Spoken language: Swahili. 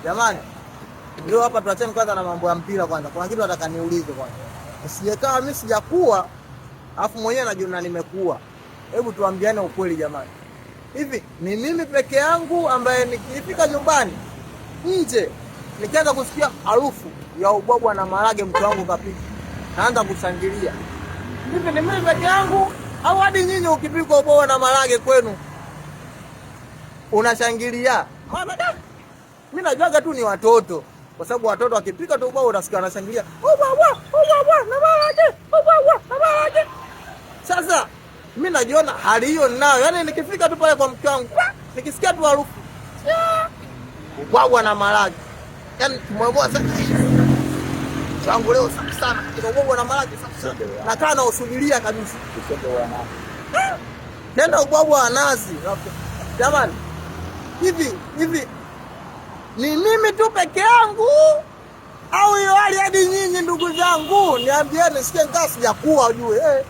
Jamani, leo hapa tuachane kwanza na mambo ya mpira kwanza. Kuna kitu nataka niulize kwanza. Usijekaa mimi sijakuwa, afu mwenyewe najiona nimekuwa. Hebu tuambiane ukweli jamani. Hivi ni mimi peke yangu ambaye nikifika nyumbani nje nikianza kusikia harufu ya ubwabwa na maharage mtu wangu kapika, naanza kushangilia? Hivi ni mimi peke yangu au hadi nyinyi ukipika ubwabwa na maharage kwenu unashangilia? Maana mimi najuaga tu ni watoto, kwa sababu watoto wakipika tu ubwabwa unasikia wanashangilia, ubwabwa na maharage, ubwabwa na maharage. Sasa mimi najiona hali hiyo ninayo, yaani nikifika tu pale kwa mke wangu nikisikia tu harufu ubwabwa na maharage, yaani tumweboa sasa changu leo sana ubwabwa na maharage sasa nakaa na usubiria kabisa nenda ubwabwa wa nazi. Jamani, hivi ni mimi tu peke yangu au hiyo hali hadi nyinyi ndugu zangu? Niambieni, sikia, ngasi sijakuwa ujue